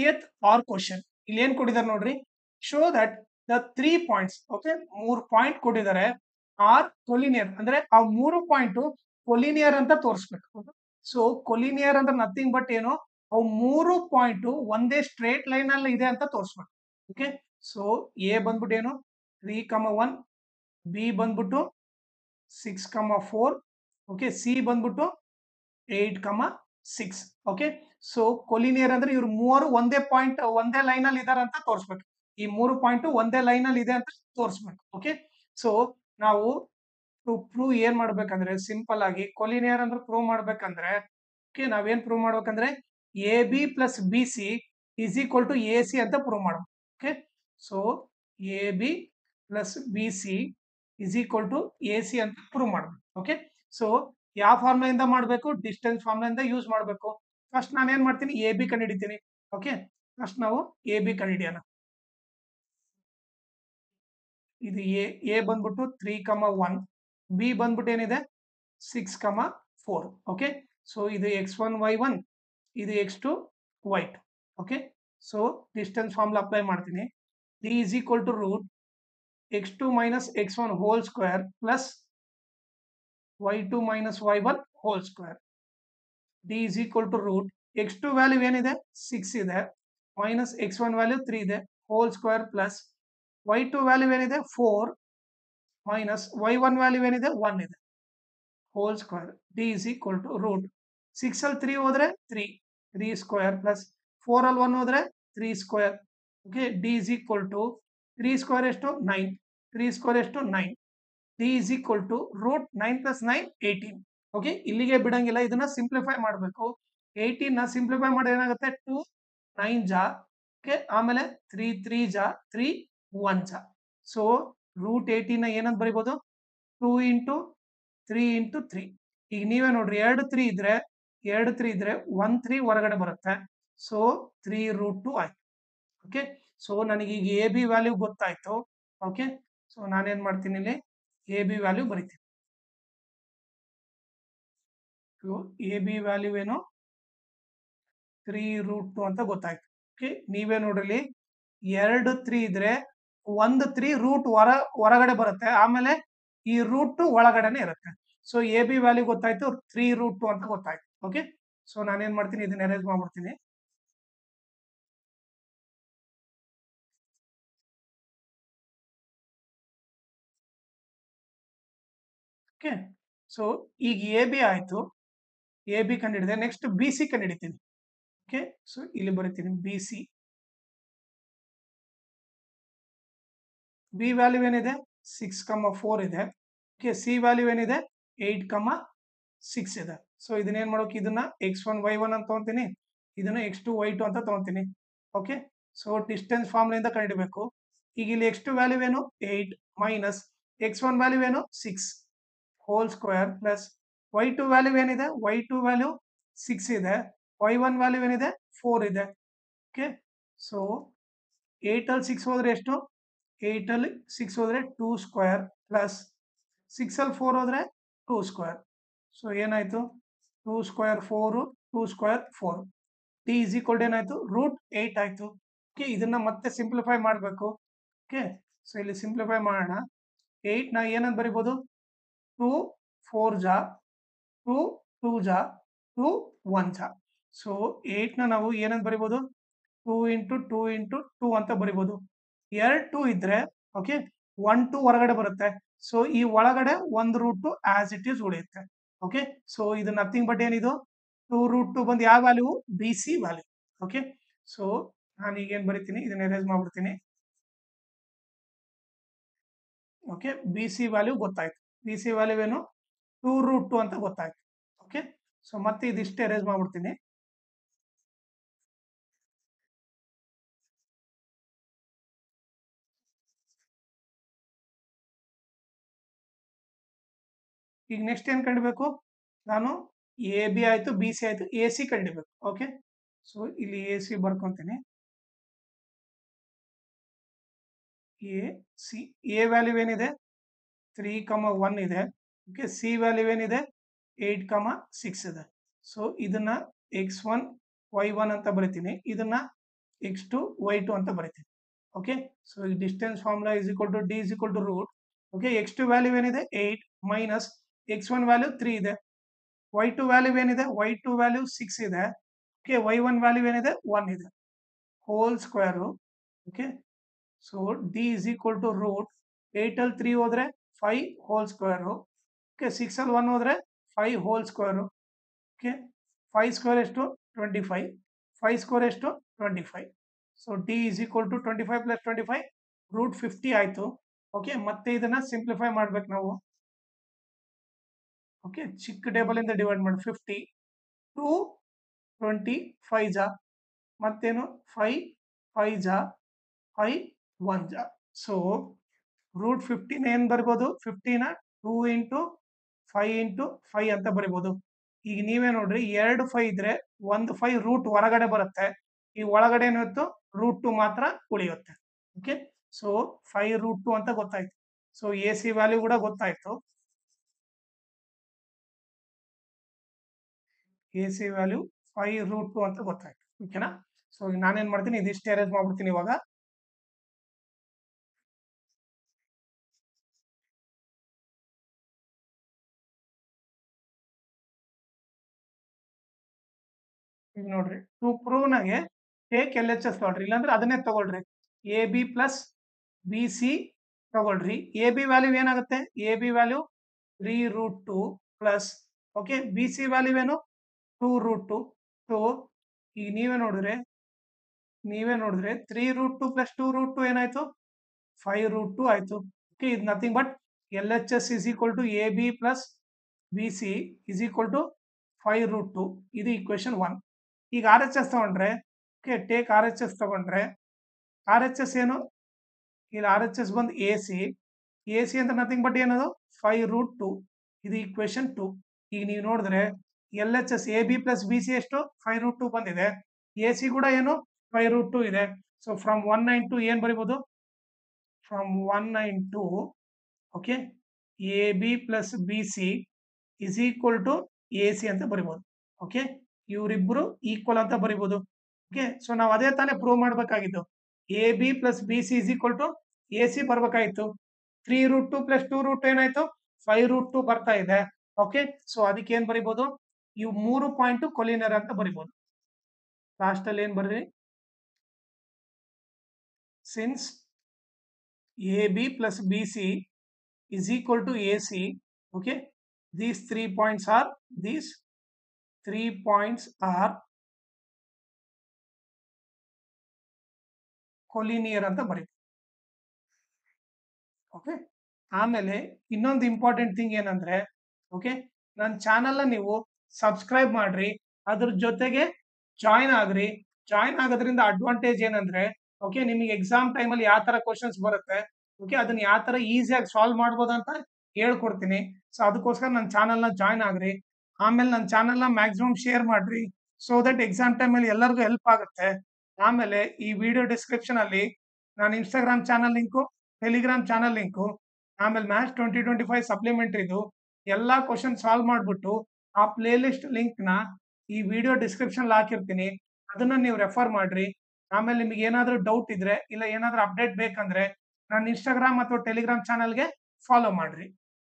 30th R question ಇಲ್ಲಿ ಏನ್ ಕೊಟ್ಟಿದ್ದಾರೆ ನೋಡ್ರಿ, show that the 3 points, okay 3 point ಕೊಟ್ಟಿದ್ದಾರೆ, ಆರ್ ಕೊಲಿನಿಯರ್ ಅಂದ್ರೆ ಆ 3 ಪಾಯಿಂಟ್ ಕೊಲಿನಿಯರ್ ಅಂತ ತೋರಿಸ್ಬೇಕು. ಸೊ ಕೊಲಿನಿಯರ್ ಅಂದ್ರೆ ನಥಿಂಗ್ ಬಟ್ ಏನು, ಅವು 3 ಪಾಯಿಂಟ್ ಒಂದೇ ಸ್ಟ್ರೇಟ್ ಲೈನ್ ಅಲ್ಲಿ ಇದೆ ಅಂತ ತೋರಿಸ್ಬೇಕು. ಓಕೆ, ಸೊ ಎ ಬಂದ್ಬಿಟ್ಟು ಏನು 3,1, ಬಿ ಬಂದ್ಬಿಟ್ಟು 6,4, ಓಕೆ, ಸಿ ಬಂದ್ಬಿಟ್ಟು 8,6. ಓಕೆ, ಸೊ ಕೊಲಿನಿಯರ್ ಅಂದ್ರೆ ಇವ್ರು ಮೂವರು ಒಂದೇ ಪಾಯಿಂಟ್ ಒಂದೇ ಲೈನ್ ಅಲ್ಲಿ ಇದಾರೆ ಅಂತ ತೋರಿಸ್ಬೇಕು. ಈ 3 ಪಾಯಿಂಟ್ ಒಂದೇ ಲೈನ್ ಅಲ್ಲಿ ಇದೆ ಅಂತ ತೋರಿಸ್ಬೇಕು. ಓಕೆ, ಸೊ ನಾವು ಪ್ರೂವ್ ಏನ್ ಮಾಡ್ಬೇಕಂದ್ರೆ ಸಿಂಪಲ್ ಆಗಿ ಕೊಲಿನಿಯರ್ ಅಂದ್ರೆ ಪ್ರೂವ್ ಮಾಡ್ಬೇಕಂದ್ರೆ, ಓಕೆ, ನಾವೇನ್ ಪ್ರೂವ್ ಮಾಡ್ಬೇಕಂದ್ರೆ A B plus B C is equal to A C ಅಂತ ಪ್ರೂವ್ ಮಾಡ್ಬೇಕು. Okay, so A B plus B C is equal to A C ಅಂತ ಪ್ರೂವ್ ಮಾಡ್ಬೇಕು. ಓಕೆ, ಸೊ ಯಾವ ಫಾರ್ಮುಲಾ ಇಂದ ಮಾಡಬೇಕು, ಡಿಸ್ಟೆನ್ಸ್ ಫಾರ್ಮುಲಾ ಇಂದ ಯೂಸ್ ಮಾಡಬೇಕು. ಫಸ್ಟ್ ನಾನು ಏನ್ ಮಾಡ್ತೀನಿ, ಎ ಬಿ ಕಂಡುಹಿಡಿತೀನಿ. ಓಕೆ, ಫಸ್ಟ್ ನಾವು ಎ ಬಿ ಕಂಡುಹಿಡಿಯೋಣ. ಇದು ಎ ಬಂದ್ಬಿಟ್ಟು 3,1, ಬಿ ಬಂದ್ಬಿಟ್ಟು ಏನಿದೆ 6,4. ಓಕೆ, ಸೊ ಇದು x1 y1, ಇದು x2 y2. Okay, so distance formula apply ಮಾಡ್ತೀನಿ. d is equal to root x2 minus x1 whole square plus y2 minus y1 whole square. d is equal to root x2 value ಏನಿದೆ 6 ಇದೆ, minus x1 value 3 ಇದೆ, whole square plus y2 value ಏನಿದೆ 4 minus y1 value ಏನಿದೆ 1 ಇದೆ, whole square. d is equal to root 6 ಅಲ್ಲಿ 3 ಹೋದ್ರೆ 3 square plus 4 ಅಲ್ಲಿ 1 ಹೋದ್ರೆ 3 square. Okay, d is equal to 3 square ಎಷ್ಟು 9, 3 ಸ್ಕ್ವೇರ್ ಎಷ್ಟು 9, d is equal to root 9 plus 9 18. Okay, ಇಲ್ಲಿಗೆ ಬಿಡಂಗಿಲ್ಲ, ಇದನ್ನ ಸಿಂಪ್ಲಿಫೈ ಮಾಡಬೇಕು. 18 ನ ಸಿಂಪ್ಲಿಫೈ ಮಾಡಿ ಏನಾಗುತ್ತೆ 2 9 ಜಾ, ಓಕೆ, ಆಮೇಲೆ 3 3 ಜಾ 3 1 ಜಾ. ಸೊ ರೂಟ್ 18 ನ ಏನಂತ ಬರಿಬಹುದು 2 ಇಂಟು 3 ಇಂಟು 3. ಈಗ ನೀವೇ ನೋಡ್ರಿ 2 3 ಇದ್ರೆ 1 3 ಹೊರಗಡೆ ಬರುತ್ತೆ. ಸೊ 3 ರೂಟ್ 2 ಆಯ್ತು. ಓಕೆ, ಸೊ ನನಗೆ ಈಗ ಎ ಬಿ ವ್ಯಾಲ್ಯೂ ಗೊತ್ತಾಯ್ತು. ಓಕೆ, ಸೊ ನಾನೇನ್ ಮಾಡ್ತೀನಿ ಇಲ್ಲಿ ಎ ಬಿ ವ್ಯಾಲ್ಯೂ ಬರೀತೀನಿ. ಎ ಬಿ ವ್ಯಾಲ್ಯೂ ಏನು 3 ರೂಟ್ 2 ಅಂತ ಗೊತ್ತಾಯ್ತು. ಓಕೆ, ನೀವೇ ನೋಡ್ರಿ 2 3 ಇದ್ರೆ 1 3 ರೂಟ್ ಹೊರಗಡೆ ಬರುತ್ತೆ, ಆಮೇಲೆ ಈ ರೂಟ್ 2 ಒಳಗಡೆನೆ ಇರುತ್ತೆ. ಸೊ ಎ ಬಿ ವ್ಯಾಲ್ಯೂ ಗೊತ್ತಾಯ್ತು, 3 ರೂಟ್ 2 ಅಂತ ಗೊತ್ತಾಯ್ತು. ಓಕೆ, ಸೊ ನಾನೇನ್ ಮಾಡ್ತೀನಿ ಇದನ್ನ ಅರೇಂಜ್ ಮಾಡ್ಬಿಡ್ತೀನಿ. ಓಕೆ, ಸೊ ಈಗ ಎ ಬಿ ಆಯ್ತು, ಎ ಬಿ ಕಂಡಿಡಿದೆ. ನೆಕ್ಸ್ಟ್ ಬಿ ಸಿ ಕಂಡಿಡಿತೀನಿ. ಓಕೆ, ಸೊ ಇಲ್ಲಿ ಬರೀತೀನಿ ಬಿ ಸಿ. ಬಿ ವ್ಯಾಲ್ಯೂ ಏನಿದೆ 6,4 ಇದೆ. ಓಕೆ, ಸಿ ವ್ಯಾಲ್ಯೂ ಏನಿದೆ 8,6 ಇದೆ. ಸೊ ಇದನ್ನೇನ್ ಮಾಡೋಕೆ, ಇದನ್ನ x1 y1 ಅಂತ ತಗೊಂತೀನಿ, ಇದನ್ನ x2 y2 ಅಂತ ತಗೊಂತೀನಿ. ಓಕೆ, ಸೊ ಡಿಸ್ಟೆನ್ಸ್ ಫಾರ್ಮುಲಿಂದ ಕಂಡುಹಿಡಬೇಕು. ಈಗ ಇಲ್ಲಿ x2 ವ್ಯಾಲ್ಯೂ ಏನು 8 ಮೈನಸ್ x1 ವ್ಯಾಲ್ಯೂ ಏನು 6 whole square plus y2 value ಏನಿದೆ y2 ವ್ಯಾಲ್ಯೂ 6 ಇದೆ, y1 ವ್ಯಾಲ್ಯೂ ಏನಿದೆ 4 ಇದೆ. ಓಕೆ, ಸೊ 8 ಅಲ್ಲಿ 6 ಹೋದ್ರೆ ಎಷ್ಟು, 8 ಅಲ್ಲಿ 6 ಹೋದ್ರೆ 2 ಸ್ಕ್ವೇರ್ ಪ್ಲಸ್ 6 ಅಲ್ಲಿ 4 ಹೋದ್ರೆ 2 ಸ್ಕ್ವೇರ್. ಸೊ ಏನಾಯ್ತು 2 square 4 2 square 4. T is equal ಏನಾಯ್ತು ರೂಟ್ 8 ಆಯ್ತು. ಓಕೆ, ಇದನ್ನ ಮತ್ತೆ ಸಿಂಪ್ಲಿಫೈ ಮಾಡಬೇಕು. ಓಕೆ, ಸೊ ಇಲ್ಲಿ ಸಿಂಪ್ಲಿಫೈ ಮಾಡೋಣ. 8 ನ ಏನಂತ ಬರಿಬಹುದು 2 4 ಜಾ 2 2 ಜಾ 2 1 ಜಾ. ಸೊ 8 ನ ನಾವು ಏನಂತ ಬರಿಬಹುದು 2 ಇಂಟು 2 ಇಂಟು 2 ಅಂತ ಬರಿಬಹುದು. 2 2 ಇದ್ರೆ ಓಕೆ 1 2 ಹೊರಗಡೆ ಬರುತ್ತೆ. ಸೊ ಈ ಒಳಗಡೆ 1 ರೂಟ್ 2 ಆಸ್ ಇಟ್ ಈಸ್ ಉಳಿಯುತ್ತೆ. ಓಕೆ, ಸೊ ಇದು ನಥಿಂಗ್ ಬಟ್ ಏನಿದು 2 ರೂಟ್ 2 ಬಂದು ಯಾವ value B C value. Okay, so ನಾನು ಈಗೇನ್ ಬರಿತೀನಿ ಇದನ್ನ ಎರೇಸ್ ಮಾಡ್ಬಿಡ್ತೀನಿ. ಓಕೆ, ಬಿ ಸಿ ವ್ಯಾಲ್ಯೂ ಗೊತ್ತಾಯ್ತು. ಬಿ ಸಿ ವ್ಯಾಲ್ಯೂ ಏನು 2 ರೂಟ್ 2 ಅಂತ ಗೊತ್ತಾಯ್ತು. ಓಕೆ, ಸೊ ಮತ್ತೆ ಇದಿಷ್ಟು ಎರೇಸ್ ಮಾಡ್ಬಿಡ್ತೀನಿ. ಈಗ ನೆಕ್ಸ್ಟ್ ಏನ್ ಕಂಡಿಬೇಕು, ನಾನು ಎ ಬಿ ಆಯ್ತು ಬಿ ಸಿ ಆಯ್ತು, ಎ ಸಿ ಕಂಡಿಬೇಕು. ಓಕೆ, ಸೊ ಇಲ್ಲಿ ಎ ಸಿ ಬರ್ಕೊಂತೀನಿ. ಎ ಸಿ ಎ ವ್ಯಾಲ್ಯೂ ಏನಿದೆ 3,1 ಇದೆ. ಓಕೆ, ಸಿ ವ್ಯಾಲ್ಯೂ ಏನಿದೆ 8,6 ಇದೆ. ಸೊ ಇದನ್ನ x1 y1 ಅಂತ ಬರಿತೀನಿ, ಇದನ್ನ x2 y2 ಅಂತ ಬರೀತೀವಿ. ಓಕೆ, ಸೊ ಈ distance formula is equal to D is equal to root. Okay, x2 value ಏನಿದೆ 8 ಮೈನಸ್ x1 ವ್ಯಾಲ್ಯೂ 3 ಇದೆ. y2 ವ್ಯಾಲ್ಯೂ ಏನಿದೆ, y2 ವ್ಯಾಲ್ಯೂ 6 ಇದೆ. ಓಕೆ, y1 ವ್ಯಾಲ್ಯೂ ಏನಿದೆ 1 ಇದೆ. Whole square. Okay, so D is equal to root 8 ಅಲ್ಲಿ 3 ಹೋದ್ರೆ 5 hole square. Okay, 6 ಅಲ್ಲಿ 1 ಹೋದ್ರೆ 5 ಹೋಲ್ ಸ್ಕ್ವೇರು. ಓಕೆ, 5 ಸ್ಕ್ವೇರ್ ಎಷ್ಟು 25, 5 ಸ್ಕ್ವೇರ್ ಎಷ್ಟು 25. So D is equal to 25 plus 25 root 50 ಆಯ್ತು. ಓಕೆ, ಮತ್ತೆ ಇದನ್ನ ಸಿಂಪ್ಲಿಫೈ ಮಾಡ್ಬೇಕು ನಾವು. ಓಕೆ, ಚಿಕ್ಕ ಟೇಬಲ್ ಇಂದ ಡಿವೈಡ್ ಮಾಡಿ 50 2 25 ಜಾ ಮತ್ತೇನು 5 5 ಜಾ 5 1 ಜಾ. ಸೊ ರೂಟ್ 15 ಏನ್ ಬರ್ಬೋದು, 15ನ 2 ಇಂಟು 5 ಇಂಟು 5 ಅಂತ ಬರಿಬೋದು. ಈಗ ನೀವೇ ನೋಡ್ರಿ, 2 5 ಇದ್ರೆ 1 5 ರೂಟ್ ಹೊರಗಡೆ ಬರುತ್ತೆ. ಈ ಒಳಗಡೆ ಏನಿತ್ತು ರೂಟ್ 2 ಮಾತ್ರ ಉಳಿಯುತ್ತೆ. ಓಕೆ, ಸೊ 5 ರೂಟ್ 2 ಅಂತ ಗೊತ್ತಾಯ್ತು. ಸೊ ಎ ಸಿ ವ್ಯಾಲ್ಯೂ ಕೂಡ ಗೊತ್ತಾಯ್ತು. ಎ ಸಿ ವ್ಯಾಲ್ಯೂ 5 ರೂಟ್ 2 ಅಂತ ಗೊತ್ತಾಯ್ತು. ಓಕೆನಾ? ಸೊ ಈಗ ನಾನೇನ್ ಮಾಡ್ತೀನಿ, ಇದಿಷ್ಟು ಅರೇಂಜ್ ಮಾಡ್ಬಿಡ್ತೀನಿ ಇವಾಗ. ಈಗ ನೋಡ್ರಿ, ಟು ಪ್ರೂವ್ ನಾಗೆ ಟೇಕ್ ಎಲ್ ಎಚ್ ಎಸ್ ತಗೊಳ್ರಿ, ಇಲ್ಲಾಂದ್ರೆ ಅದನ್ನೇ ತಗೊಳ್ರಿ. A B plus B C ತಗೊಳ್ರಿ. ಎ ಬಿ ವ್ಯಾಲ್ಯೂ ಏನಾಗುತ್ತೆ, A B value 3 root 2 plus, okay, B C value ಏನು 2 ರೂಟ್ 2. ಸೊ ಈಗ ನೀವೇ ನೋಡಿದ್ರೆ 3 ರೂಟ್ 2 ಪ್ಲಸ್ 2 ರೂಟ್ 2 ಏನಾಯ್ತು 5 ರೂಟ್ 2 ಆಯ್ತು. ಓಕೆ, ಇದು nothing but L H S is equal to A B plus B C is equal to 5 root 2. ಇದು equation 1. ಈಗ R H S ತಗೊಂಡ್ರೆ, okay, take R H S ತಗೊಂಡ್ರೆ R H S ಏನು, ಇಲ್ಲಿ R H S ಬಂದು A C ಅಂತ nothing but ಏನದು 5 root 2. ಇದು ಈಕ್ವೇಶನ್ 2. ಈಗ ನೀವು ನೋಡಿದ್ರೆ L H S A B plus B C ಎಷ್ಟು 5 ರೂಟ್ 2 ಬಂದಿದೆ. ಎ ಸಿ ಕೂಡ ಏನು 5 ರೂಟ್ 2 ಇದೆ. ಸೊ ಫ್ರಮ್ 192 ಏನ್ ಬರಿಬೋದು, from 192 okay, A B plus B C is equal to A C ಅಂತ ಬರಿಬೋದು. ಓಕೆ, ಇವರಿಬ್ರು ಈಕ್ವಲ್ ಅಂತ ಬರಿಬೋದು. ಓಕೆ, ಸೊ ನಾವು ಅದೇ ತಾನೇ ಪ್ರೂವ್ ಮಾಡ್ಬೇಕಾಗಿತ್ತು. A B plus B C is equal to A C ಬರ್ಬೇಕಾಯ್ತು. 3 ರೂಟ್ 2 ಪ್ಲಸ್ 2 ರೂಟ್ ಏನಾಯ್ತು 5 ರೂಟ್ 2 ಬರ್ತಾ ಇದೆ. ಓಕೆ, ಸೊ ಅದಕ್ಕೆ ಏನ್ ಬರಿಬೋದು, ಇವು 3 ಪಾಯಿಂಟ್ ಕೊಲಿನಿಯರ್ ಅಂತ ಬರಿಬೋದು. ಲಾಸ್ಟ್ ಅಲ್ಲಿ ಏನ್ ಬರ್ರಿ, since A B plus B C is equal to AC. Okay, these 3 points are collinear ಅಂತ ಬರೀತೀವಿ. ಓಕೆ, ಆಮೇಲೆ ಇನ್ನೊಂದು ಇಂಪಾರ್ಟೆಂಟ್ ಥಿಂಗ್ ಏನಂದ್ರೆ, ಓಕೆ, ನನ್ನ ಚಾನಲ್ನ ನೀವು ಸಬ್ಸ್ಕ್ರೈಬ್ ಮಾಡ್ರಿ, ಅದ್ರ ಜೊತೆಗೆ ಜಾಯಿನ್ ಆಗ್ರಿ. ಜಾಯಿನ್ ಆಗೋದ್ರಿಂದ ಅಡ್ವಾಂಟೇಜ್ ಏನಂದ್ರೆ, ಓಕೆ, ನಿಮಗೆ ಎಕ್ಸಾಮ್ ಟೈಮಲ್ಲಿ ಯಾವ ತರ ಕ್ವಶನ್ಸ್ ಬರುತ್ತೆ, ಓಕೆ, ಅದನ್ನ ಯಾವ ತರ ಈಸಿಯಾಗಿ ಸಾಲ್ವ್ ಮಾಡ್ಬೋದು ಅಂತ ಹೇಳ್ಕೊಡ್ತೀನಿ. ಸೊ ಅದಕ್ಕೋಸ್ಕರ ನನ್ನ ಚಾನಲ್ನ ಜಾಯ್ನ್ ಆಗ್ರಿ. ಆಮೇಲೆ ನನ್ನ ಚಾನಲ್ನ ಮ್ಯಾಕ್ಸಿಮಮ್ ಶೇರ್ ಮಾಡ್ರಿ, ಸೊ ದಟ್ ಎಕ್ಸಾಮ್ ಟೈಮಲ್ಲಿ ಎಲ್ಲರಿಗೂ ಹೆಲ್ಪ್ ಆಗುತ್ತೆ. ಆಮೇಲೆ ಈ ವಿಡಿಯೋ ಡಿಸ್ಕ್ರಿಪ್ಷನ್ ಅಲ್ಲಿ ನಾನು Instagram channel link, Telegram channel link, ಆಮೇಲೆ ಮ್ಯಾಥ್ಸ್ 2025 ಸಪ್ಲಿಮೆಂಟ್ರಿದು ಎಲ್ಲಾ ಕ್ವಶನ್ ಸಾಲ್ವ್ ಮಾಡ್ಬಿಟ್ಟು ಆ ಪ್ಲೇ ಲಿಸ್ಟ್ ಲಿಂಕ್ ನ ಈ ವಿಡಿಯೋ ಡಿಸ್ಕ್ರಿಪ್ಷನ್ ಹಾಕಿರ್ತೀನಿ. ಅದನ್ನ ನೀವು ರೆಫರ್ ಮಾಡ್ರಿ. ಆಮೇಲೆ ನಿಮಗೆ ಏನಾದರೂ ಡೌಟ್ ಇದ್ರೆ, ಇಲ್ಲ ಏನಾದರೂ ಅಪ್ಡೇಟ್ ಬೇಕಂದ್ರೆ ನನ್ನ ಇನ್ಸ್ಟಾಗ್ರಾಮ್ ಅಥವಾ ಟೆಲಿಗ್ರಾಮ್ ಚಾನಲ್ಗೆ ಫಾಲೋ ಮಾಡ್ರಿ.